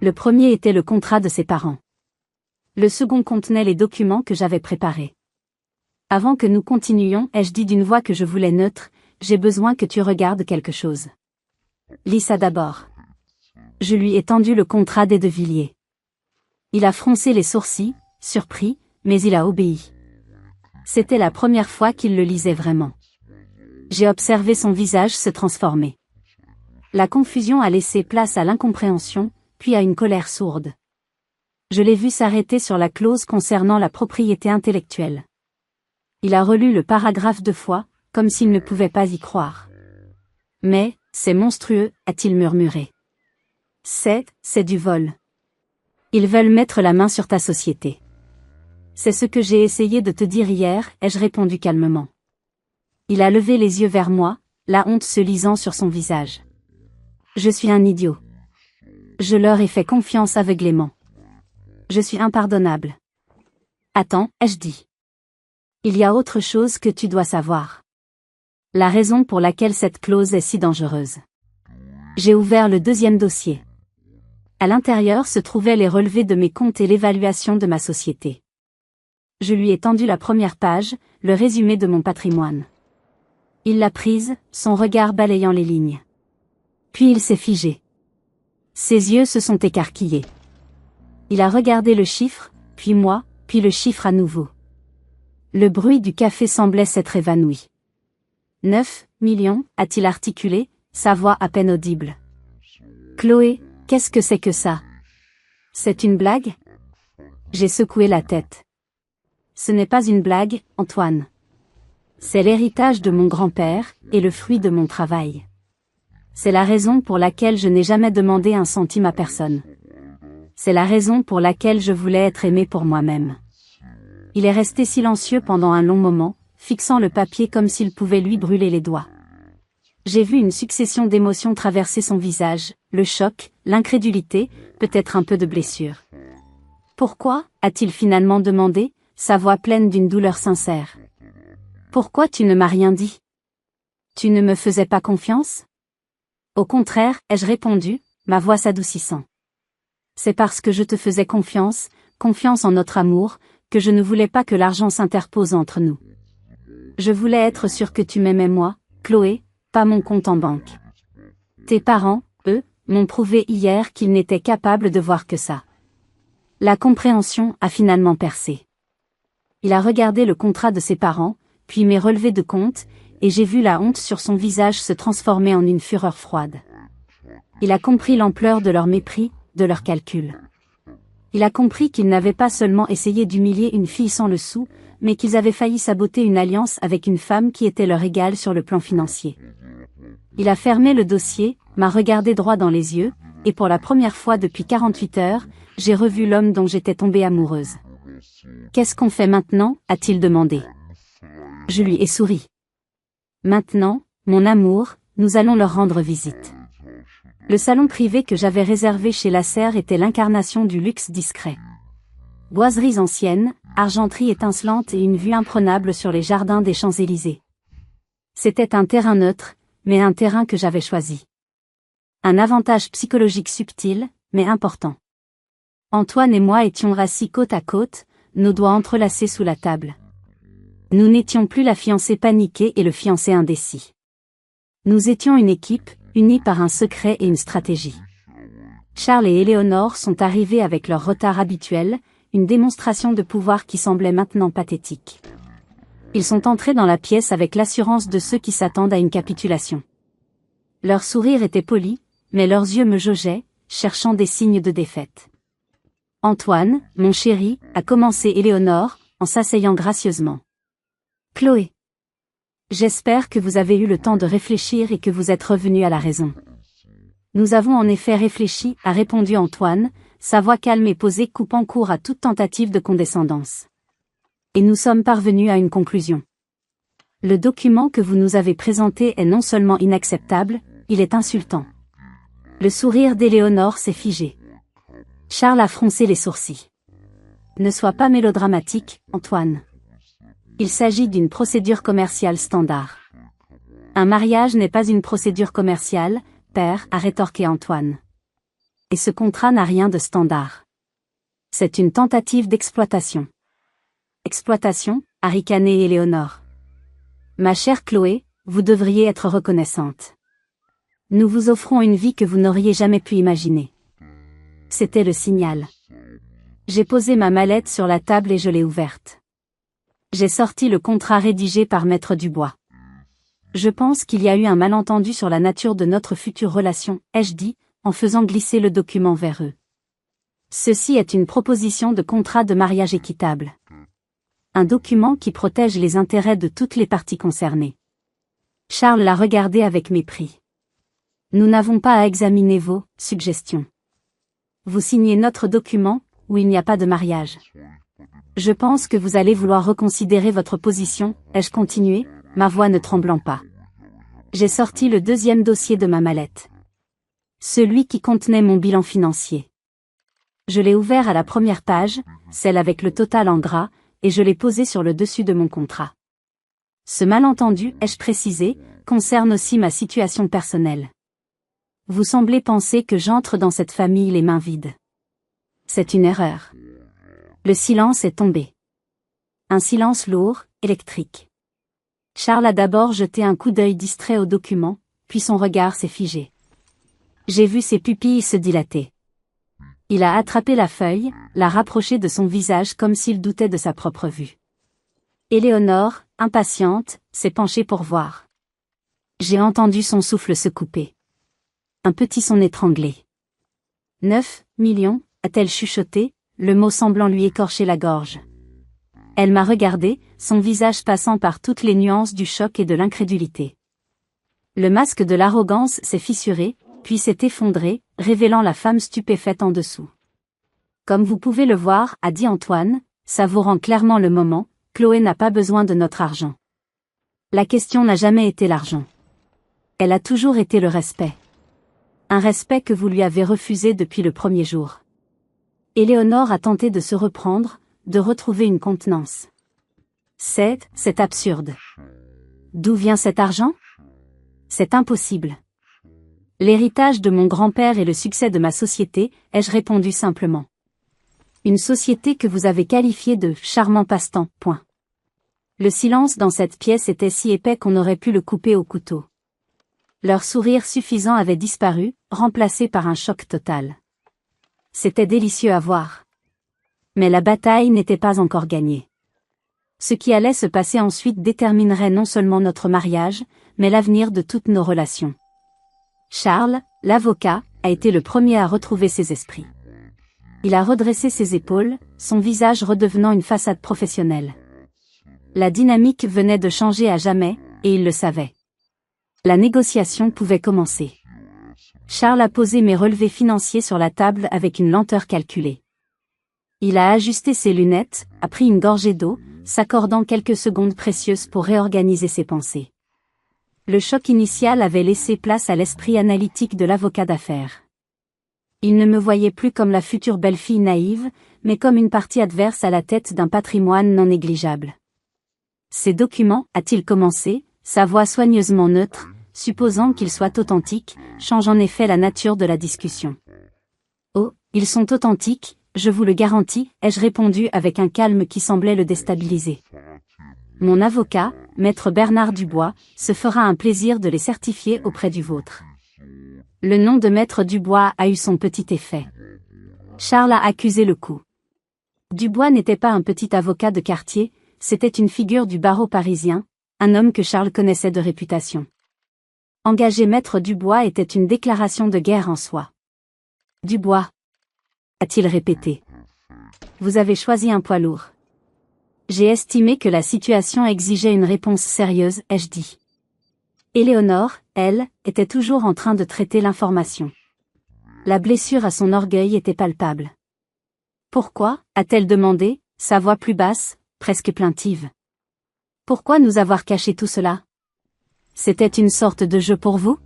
Le premier était le contrat de ses parents. Le second contenait les documents que j'avais préparés. Avant que nous continuions, ai-je dit d'une voix que je voulais neutre, j'ai besoin que tu regardes quelque chose. Lis ça d'abord. Je lui ai tendu le contrat des De Villiers. Il a froncé les sourcils, surpris, mais il a obéi. C'était la première fois qu'il le lisait vraiment. J'ai observé son visage se transformer. La confusion a laissé place à l'incompréhension, puis à une colère sourde. Je l'ai vu s'arrêter sur la clause concernant la propriété intellectuelle. Il a relu le paragraphe 2 fois, comme s'il ne pouvait pas y croire. Mais, c'est monstrueux, a-t-il murmuré. C'est du vol. Ils veulent mettre la main sur ta société. C'est ce que j'ai essayé de te dire hier, ai-je répondu calmement. Il a levé les yeux vers moi, la honte se lisant sur son visage. Je suis un idiot. Je leur ai fait confiance aveuglément. Je suis impardonnable. Attends, ai-je dit. Il y a autre chose que tu dois savoir. La raison pour laquelle cette clause est si dangereuse. J'ai ouvert le deuxième dossier. À l'intérieur se trouvaient les relevés de mes comptes et l'évaluation de ma société. Je lui ai tendu la première page, le résumé de mon patrimoine. Il l'a prise, son regard balayant les lignes. Puis il s'est figé. Ses yeux se sont écarquillés. Il a regardé le chiffre, puis moi, puis le chiffre à nouveau. Le bruit du café semblait s'être évanoui. 9 millions, a-t-il articulé, sa voix à peine audible. Chloé, qu'est-ce que c'est que ça? C'est une blague? J'ai secoué la tête. Ce n'est pas une blague, Antoine. C'est l'héritage de mon grand-père, et le fruit de mon travail. C'est la raison pour laquelle je n'ai jamais demandé un centime à personne. C'est la raison pour laquelle je voulais être aimé pour moi-même. Il est resté silencieux pendant un long moment, fixant le papier comme s'il pouvait lui brûler les doigts. J'ai vu une succession d'émotions traverser son visage, le choc, l'incrédulité, peut-être un peu de blessure. Pourquoi, a-t-il finalement demandé, sa voix pleine d'une douleur sincère. Pourquoi tu ne m'as rien dit? Tu ne me faisais pas confiance? Au contraire, ai-je répondu, ma voix s'adoucissant. C'est parce que je te faisais confiance en notre amour, que je ne voulais pas que l'argent s'interpose entre nous. Je voulais être sûre que tu m'aimais moi, Chloé, pas mon compte en banque. Tes parents, eux, m'ont prouvé hier qu'ils n'étaient capables de voir que ça. La compréhension a finalement percé. Il a regardé le contrat de ses parents, puis mes relevés de compte, et j'ai vu la honte sur son visage se transformer en une fureur froide. Il a compris l'ampleur de leur mépris, de leur calcul. Il a compris qu'ils n'avaient pas seulement essayé d'humilier une fille sans le sou, mais qu'ils avaient failli saboter une alliance avec une femme qui était leur égale sur le plan financier. Il a fermé le dossier, m'a regardé droit dans les yeux, et pour la première fois depuis 48 heures, j'ai revu l'homme dont j'étais tombée amoureuse. Qu'est-ce qu'on fait maintenant, a-t-il demandé. Je lui ai souri. Maintenant, mon amour, nous allons leur rendre visite. Le salon privé que j'avais réservé chez Lasserre était l'incarnation du luxe discret. Boiseries anciennes, argenterie étincelante et une vue imprenable sur les jardins des Champs-Élysées. C'était un terrain neutre, mais un terrain que j'avais choisi. Un avantage psychologique subtil, mais important. Antoine et moi étions assis côte à côte, nos doigts entrelacés sous la table. Nous n'étions plus la fiancée paniquée et le fiancé indécis. Nous étions une équipe, unis par un secret et une stratégie. Charles et Éléonore sont arrivés avec leur retard habituel, une démonstration de pouvoir qui semblait maintenant pathétique. Ils sont entrés dans la pièce avec l'assurance de ceux qui s'attendent à une capitulation. Leur sourire était poli, mais leurs yeux me jaugeaient, cherchant des signes de défaite. « Antoine, mon chéri, » a commencé Éléonore, en s'asseyant gracieusement. « Chloé. J'espère que vous avez eu le temps de réfléchir et que vous êtes revenu à la raison. » « Nous avons en effet réfléchi, » a répondu Antoine, sa voix calme et posée coupant court à toute tentative de condescendance. « Et nous sommes parvenus à une conclusion. Le document que vous nous avez présenté est non seulement inacceptable, il est insultant. » Le sourire d'Éléonore s'est figé. Charles a froncé les sourcils. « Ne sois pas mélodramatique, Antoine. Il s'agit d'une procédure commerciale standard. » « Un mariage n'est pas une procédure commerciale, père, » a rétorqué Antoine. « Et ce contrat n'a rien de standard. C'est une tentative d'exploitation. » « Exploitation ?» a ricané Éléonore. « Ma chère Chloé, vous devriez être reconnaissante. Nous vous offrons une vie que vous n'auriez jamais pu imaginer. » C'était le signal. J'ai posé ma mallette sur la table et je l'ai ouverte. J'ai sorti le contrat rédigé par Maître Dubois. « Je pense qu'il y a eu un malentendu sur la nature de notre future relation, » ai-je dit, en faisant glisser le document vers eux. « Ceci est une proposition de contrat de mariage équitable. Un document qui protège les intérêts de toutes les parties concernées. » Charles l'a regardé avec mépris. « Nous n'avons pas à examiner vos suggestions. Vous signez notre document, où il n'y a pas de mariage. Je pense que vous allez vouloir reconsidérer votre position, » ai-je continué, ma voix ne tremblant pas. J'ai sorti le deuxième dossier de ma mallette. Celui qui contenait mon bilan financier. Je l'ai ouvert à la première page, celle avec le total en gras, et je l'ai posé sur le dessus de mon contrat. Ce malentendu, ai-je précisé, concerne aussi ma situation personnelle. Vous semblez penser que j'entre dans cette famille les mains vides. C'est une erreur. Le silence est tombé. Un silence lourd, électrique. Charles a d'abord jeté un coup d'œil distrait au document, puis son regard s'est figé. J'ai vu ses pupilles se dilater. Il a attrapé la feuille, l'a rapprochée de son visage comme s'il doutait de sa propre vue. Éléonore, impatiente, s'est penchée pour voir. J'ai entendu son souffle se couper. Un petit son étranglé. 9 millions, a-t-elle chuchoté, le mot semblant lui écorcher la gorge. Elle m'a regardé, son visage passant par toutes les nuances du choc et de l'incrédulité. Le masque de l'arrogance s'est fissuré, puis s'est effondré, révélant la femme stupéfaite en dessous. Comme vous pouvez le voir, a dit Antoine, savourant clairement le moment, Chloé n'a pas besoin de notre argent. La question n'a jamais été l'argent. Elle a toujours été le respect. Un respect que vous lui avez refusé depuis le premier jour. Éléonore a tenté de se reprendre, de retrouver une contenance. C'est absurde. D'où vient cet argent? C'est impossible. L'héritage de mon grand-père et le succès de ma société, ai-je répondu simplement. Une société que vous avez qualifiée de « charmant passe-temps ». Point. Le silence dans cette pièce était si épais qu'on aurait pu le couper au couteau. Leur sourire suffisant avait disparu, remplacé par un choc total. C'était délicieux à voir. Mais la bataille n'était pas encore gagnée. Ce qui allait se passer ensuite déterminerait non seulement notre mariage, mais l'avenir de toutes nos relations. Charles, l'avocat, a été le premier à retrouver ses esprits. Il a redressé ses épaules, son visage redevenant une façade professionnelle. La dynamique venait de changer à jamais, et il le savait. La négociation pouvait commencer. Charles a posé mes relevés financiers sur la table avec une lenteur calculée. Il a ajusté ses lunettes, a pris une gorgée d'eau, s'accordant quelques secondes précieuses pour réorganiser ses pensées. Le choc initial avait laissé place à l'esprit analytique de l'avocat d'affaires. Il ne me voyait plus comme la future belle-fille naïve, mais comme une partie adverse à la tête d'un patrimoine non négligeable. Ces documents, a-t-il commencé, sa voix soigneusement neutre, supposant qu'ils soient authentiques, change en effet la nature de la discussion. Oh, ils sont authentiques, je vous le garantis, ai-je répondu avec un calme qui semblait le déstabiliser. Mon avocat, maître Bernard Dubois, se fera un plaisir de les certifier auprès du vôtre. Le nom de maître Dubois a eu son petit effet. Charles a accusé le coup. Dubois n'était pas un petit avocat de quartier, c'était une figure du barreau parisien, un homme que Charles connaissait de réputation. Engager maître Dubois était une déclaration de guerre en soi. Dubois, a-t-il répété. Vous avez choisi un poids lourd. J'ai estimé que la situation exigeait une réponse sérieuse, ai-je dit. Éléonore, elle, était toujours en train de traiter l'information. La blessure à son orgueil était palpable. Pourquoi, a-t-elle demandé, sa voix plus basse, presque plaintive. Pourquoi nous avoir caché tout cela? C'était une sorte de jeu pour vous?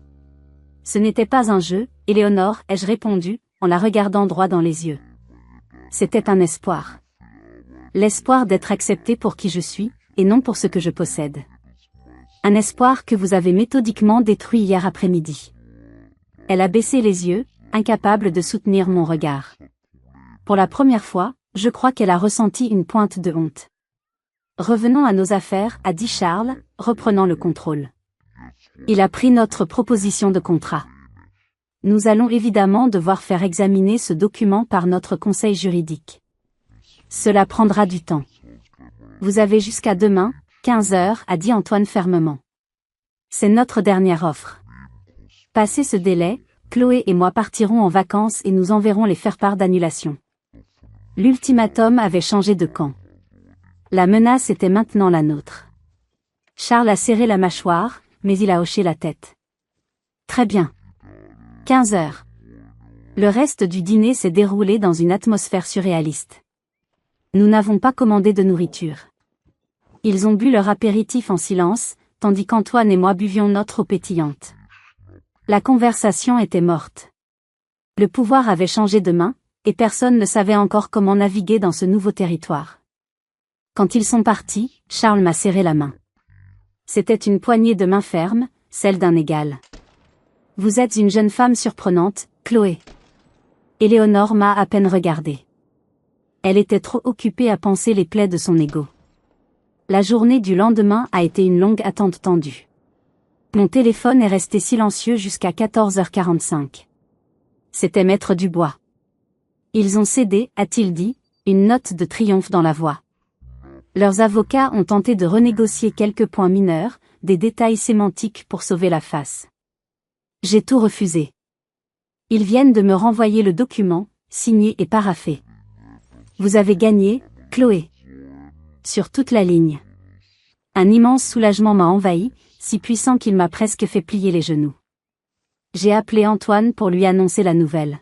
Ce n'était pas un jeu, Éléonore, ai-je répondu, en la regardant droit dans les yeux. C'était un espoir. L'espoir d'être accepté pour qui je suis, et non pour ce que je possède. Un espoir que vous avez méthodiquement détruit hier après-midi. Elle a baissé les yeux, incapable de soutenir mon regard. Pour la première fois, je crois qu'elle a ressenti une pointe de honte. Revenons à nos affaires, a dit Charles, reprenant le contrôle. Il a pris notre proposition de contrat. Nous allons évidemment devoir faire examiner ce document par notre conseil juridique. Cela prendra du temps. Vous avez jusqu'à demain, 15 heures, a dit Antoine fermement. C'est notre dernière offre. Passé ce délai, Chloé et moi partirons en vacances et nous enverrons les faire-part d'annulation. L'ultimatum avait changé de camp. La menace était maintenant la nôtre. Charles a serré la mâchoire, mais il a hoché la tête. Très bien. 15 heures. Le reste du dîner s'est déroulé dans une atmosphère surréaliste. Nous n'avons pas commandé de nourriture. Ils ont bu leur apéritif en silence, tandis qu'Antoine et moi buvions notre eau pétillante. La conversation était morte. Le pouvoir avait changé de main, et personne ne savait encore comment naviguer dans ce nouveau territoire. Quand ils sont partis, Charles m'a serré la main. C'était une poignée de main ferme, celle d'un égal. Vous êtes une jeune femme surprenante, Chloé. Éléonore m'a à peine regardée. Elle était trop occupée à panser les plaies de son ego. La journée du lendemain a été une longue attente tendue. Mon téléphone est resté silencieux jusqu'à 14h45. C'était maître Dubois. Ils ont cédé, a-t-il dit, une note de triomphe dans la voix. Leurs avocats ont tenté de renégocier quelques points mineurs, des détails sémantiques pour sauver la face. J'ai tout refusé. Ils viennent de me renvoyer le document, signé et paraphé. Vous avez gagné, Chloé. Sur toute la ligne. Un immense soulagement m'a envahi, si puissant qu'il m'a presque fait plier les genoux. J'ai appelé Antoine pour lui annoncer la nouvelle.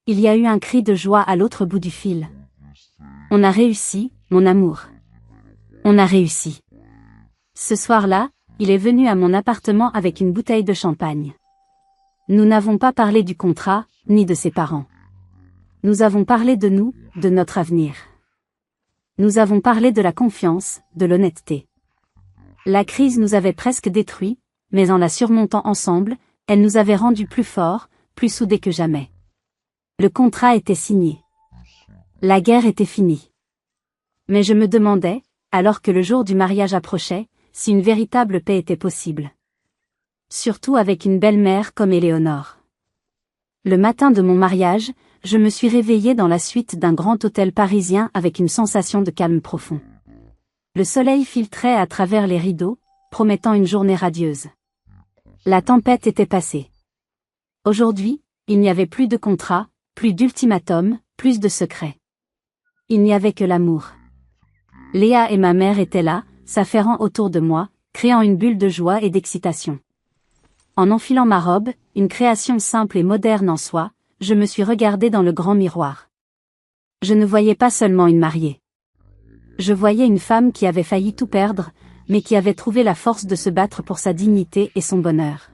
Il y a eu un cri de joie à l'autre bout du fil. On a réussi, mon amour. On a réussi. Ce soir-là, il est venu à mon appartement avec une bouteille de champagne. Nous n'avons pas parlé du contrat, ni de ses parents. Nous avons parlé de nous, de notre avenir. Nous avons parlé de la confiance, de l'honnêteté. La crise nous avait presque détruits, mais en la surmontant ensemble, elle nous avait rendus plus forts, plus soudés que jamais. Le contrat était signé. La guerre était finie. Mais je me demandais, alors que le jour du mariage approchait, si une véritable paix était possible. Surtout avec une belle-mère comme Éléonore. Le matin de mon mariage, je me suis réveillée dans la suite d'un grand hôtel parisien avec une sensation de calme profond. Le soleil filtrait à travers les rideaux, promettant une journée radieuse. La tempête était passée. Aujourd'hui, il n'y avait plus de contrat, plus d'ultimatum, plus de secrets. Il n'y avait que l'amour. Léa et ma mère étaient là, s'affairant autour de moi, créant une bulle de joie et d'excitation. En enfilant ma robe, une création simple et moderne en soi, je me suis regardée dans le grand miroir. Je ne voyais pas seulement une mariée. Je voyais une femme qui avait failli tout perdre, mais qui avait trouvé la force de se battre pour sa dignité et son bonheur.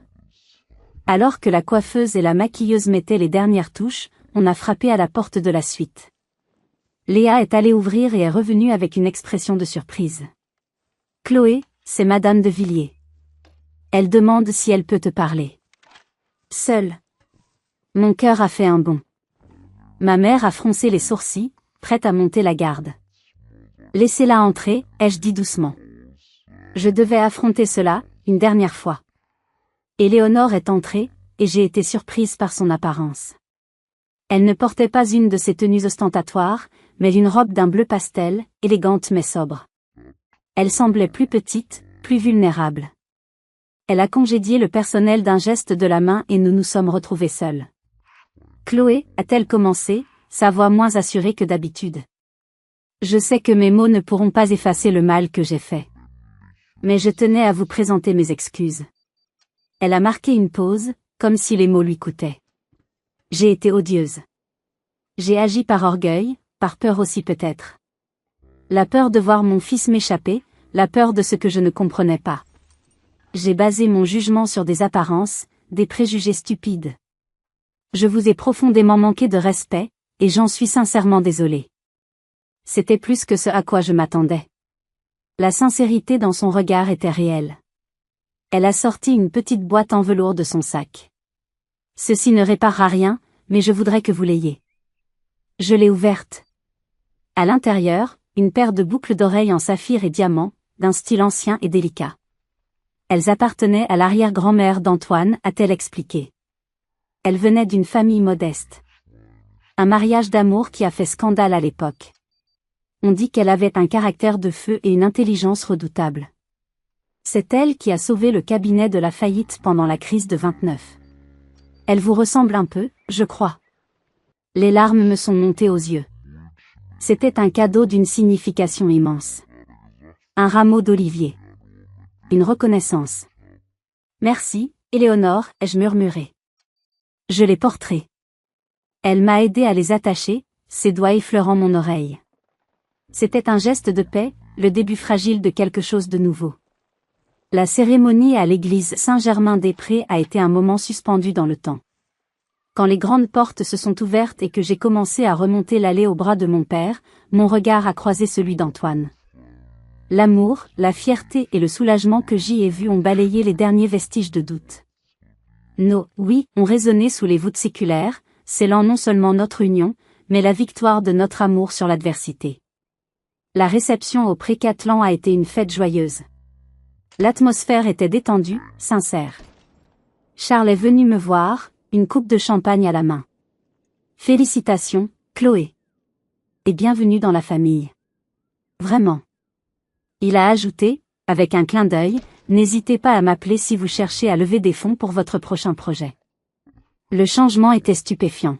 Alors que la coiffeuse et la maquilleuse mettaient les dernières touches, on a frappé à la porte de la suite. Léa est allée ouvrir et est revenue avec une expression de surprise. « Chloé, c'est Madame de Villiers. Elle demande si elle peut te parler. » Seule. Mon cœur a fait un bond. Ma mère a froncé les sourcils, prête à monter la garde. « Laissez-la entrer, ai-je dit doucement. Je devais affronter cela, une dernière fois. » Éléonore est entrée, et j'ai été surprise par son apparence. Elle ne portait pas une de ces tenues ostentatoires, mais d'une robe d'un bleu pastel, élégante mais sobre. Elle semblait plus petite, plus vulnérable. Elle a congédié le personnel d'un geste de la main et nous nous sommes retrouvés seuls. Chloé, a-t-elle commencé, sa voix moins assurée que d'habitude. Je sais que mes mots ne pourront pas effacer le mal que j'ai fait. Mais je tenais à vous présenter mes excuses. Elle a marqué une pause, comme si les mots lui coûtaient. J'ai été odieuse. J'ai agi par orgueil, par peur aussi peut-être. La peur de voir mon fils m'échapper, la peur de ce que je ne comprenais pas. J'ai basé mon jugement sur des apparences, des préjugés stupides. Je vous ai profondément manqué de respect, et j'en suis sincèrement désolée. C'était plus que ce à quoi je m'attendais. La sincérité dans son regard était réelle. Elle a sorti une petite boîte en velours de son sac. Ceci ne réparera rien, mais je voudrais que vous l'ayez. Je l'ai ouverte. À l'intérieur, une paire de boucles d'oreilles en saphir et diamant, d'un style ancien et délicat. Elles appartenaient à l'arrière-grand-mère d'Antoine, a-t-elle expliqué. Elles venaient d'une famille modeste. Un mariage d'amour qui a fait scandale à l'époque. On dit qu'elle avait un caractère de feu et une intelligence redoutable. C'est elle qui a sauvé le cabinet de la faillite pendant la crise de 29. Elle vous ressemble un peu, je crois. Les larmes me sont montées aux yeux. C'était un cadeau d'une signification immense. Un rameau d'olivier. Une reconnaissance. Merci, Éléonore, ai-je murmuré. Je les porterai. Elle m'a aidé à les attacher, ses doigts effleurant mon oreille. C'était un geste de paix, le début fragile de quelque chose de nouveau. La cérémonie à l'église Saint-Germain-des-Prés a été un moment suspendu dans le temps. Quand les grandes portes se sont ouvertes et que j'ai commencé à remonter l'allée au bras de mon père, mon regard a croisé celui d'Antoine. L'amour, la fierté et le soulagement que j'y ai vus ont balayé les derniers vestiges de doute. Nos « oui » ont résonné sous les voûtes séculaires, scellant non seulement notre union, mais la victoire de notre amour sur l'adversité. La réception au Pré-Cattelan a été une fête joyeuse. L'atmosphère était détendue, sincère. Charles est venu me voir, une coupe de champagne à la main. Félicitations, Chloé. Et bienvenue dans la famille. Vraiment. Il a ajouté, avec un clin d'œil, n'hésitez pas à m'appeler si vous cherchez à lever des fonds pour votre prochain projet. Le changement était stupéfiant.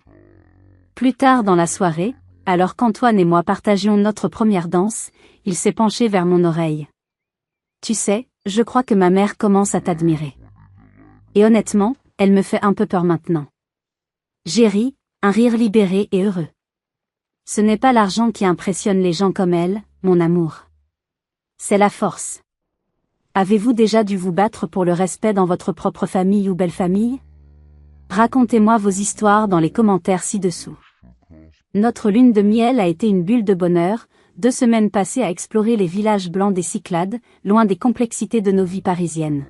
Plus tard dans la soirée, alors qu'Antoine et moi partagions notre première danse, il s'est penché vers mon oreille. Tu sais, je crois que ma mère commence à t'admirer. Et honnêtement, elle me fait un peu peur maintenant. J'ai ri, un rire libéré et heureux. Ce n'est pas l'argent qui impressionne les gens comme elle, mon amour. C'est la force. Avez-vous déjà dû vous battre pour le respect dans votre propre famille ou belle famille? Racontez-moi vos histoires dans les commentaires ci-dessous. Notre lune de miel a été une bulle de bonheur, 2 semaines passées à explorer les villages blancs des Cyclades, loin des complexités de nos vies parisiennes.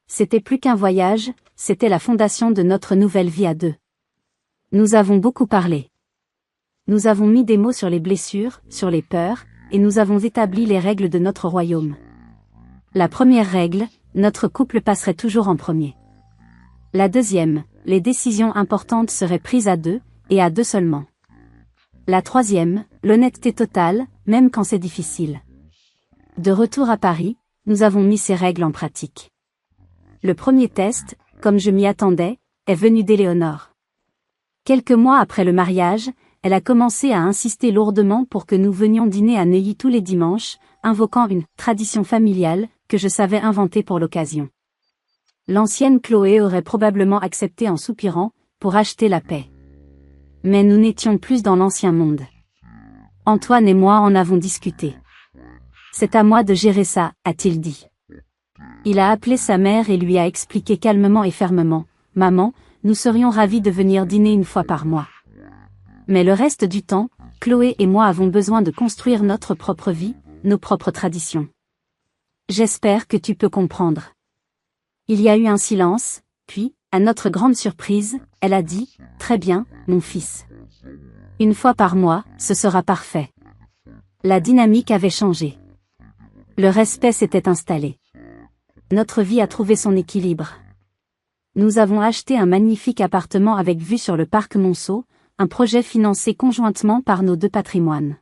C'était plus qu'un voyage, c'était la fondation de notre nouvelle vie à deux. Nous avons beaucoup parlé. Nous avons mis des mots sur les blessures, sur les peurs, et nous avons établi les règles de notre royaume. La première règle, notre couple passerait toujours en premier. La deuxième, les décisions importantes seraient prises à deux, et à deux seulement. La troisième, l'honnêteté totale, même quand c'est difficile. De retour à Paris, nous avons mis ces règles en pratique. Le premier test, comme je m'y attendais, est venu d'Éléonore. Quelques mois après le mariage, elle a commencé à insister lourdement pour que nous venions dîner à Neuilly tous les dimanches, invoquant une « tradition familiale » que je savais inventer pour l'occasion. L'ancienne Chloé aurait probablement accepté en soupirant, pour acheter la paix. Mais nous n'étions plus dans l'ancien monde. Antoine et moi en avons discuté. C'est à moi de gérer ça, a-t-il dit. Il a appelé sa mère et lui a expliqué calmement et fermement, « Maman, nous serions ravis de venir dîner une fois par mois. Mais le reste du temps, Chloé et moi avons besoin de construire notre propre vie, nos propres traditions. J'espère que tu peux comprendre. » Il y a eu un silence, puis, à notre grande surprise, elle a dit, « Très bien, mon fils. Une fois par mois, ce sera parfait. » La dynamique avait changé. Le respect s'était installé. Notre vie a trouvé son équilibre. Nous avons acheté un magnifique appartement avec vue sur le parc Monceau, un projet financé conjointement par nos deux patrimoines.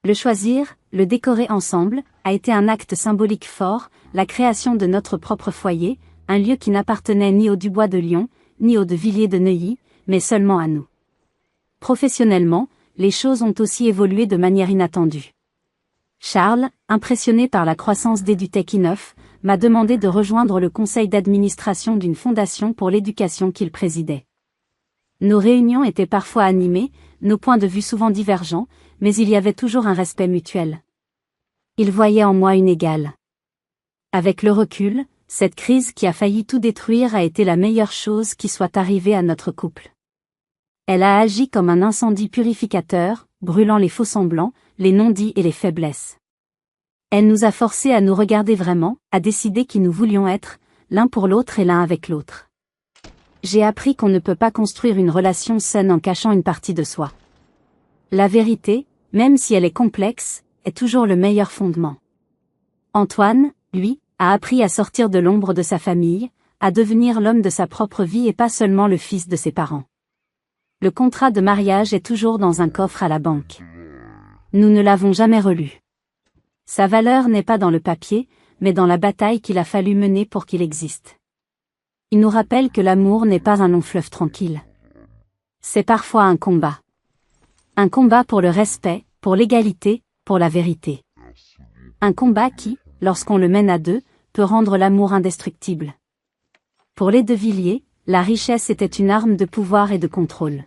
Le choisir, le décorer ensemble, a été un acte symbolique fort, la création de notre propre foyer, un lieu qui n'appartenait ni au Dubois de Lyon, ni au de Villiers de Neuilly, mais seulement à nous. Professionnellement, les choses ont aussi évolué de manière inattendue. Charles, impressionné par la croissance d'EduTech Innov, m'a demandé de rejoindre le conseil d'administration d'une fondation pour l'éducation qu'il présidait. Nos réunions étaient parfois animées, nos points de vue souvent divergents, mais il y avait toujours un respect mutuel. Il voyait en moi une égale. Avec le recul, cette crise qui a failli tout détruire a été la meilleure chose qui soit arrivée à notre couple. Elle a agi comme un incendie purificateur, brûlant les faux-semblants, les non-dits et les faiblesses. Elle nous a forcés à nous regarder vraiment, à décider qui nous voulions être, l'un pour l'autre et l'un avec l'autre. J'ai appris qu'on ne peut pas construire une relation saine en cachant une partie de soi. La vérité, même si elle est complexe, est toujours le meilleur fondement. Antoine, lui, a appris à sortir de l'ombre de sa famille, à devenir l'homme de sa propre vie et pas seulement le fils de ses parents. Le contrat de mariage est toujours dans un coffre à la banque. Nous ne l'avons jamais relu. Sa valeur n'est pas dans le papier, mais dans la bataille qu'il a fallu mener pour qu'il existe. Il nous rappelle que l'amour n'est pas un long fleuve tranquille. C'est parfois un combat. Un combat pour le respect, pour l'égalité, pour la vérité. Un combat qui, lorsqu'on le mène à deux, peut rendre l'amour indestructible. Pour les de Villiers, la richesse était une arme de pouvoir et de contrôle.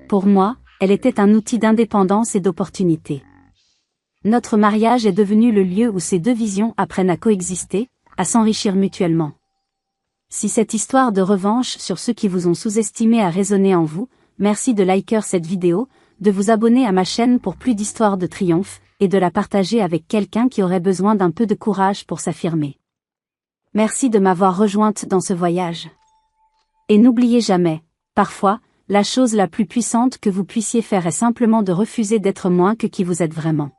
Pour moi, elle était un outil d'indépendance et d'opportunité. Notre mariage est devenu le lieu où ces deux visions apprennent à coexister, à s'enrichir mutuellement. Si cette histoire de revanche sur ceux qui vous ont sous-estimé a résonné en vous, merci de liker cette vidéo, de vous abonner à ma chaîne pour plus d'histoires de triomphe, et de la partager avec quelqu'un qui aurait besoin d'un peu de courage pour s'affirmer. Merci de m'avoir rejointe dans ce voyage. Et n'oubliez jamais, parfois, la chose la plus puissante que vous puissiez faire est simplement de refuser d'être moins que qui vous êtes vraiment.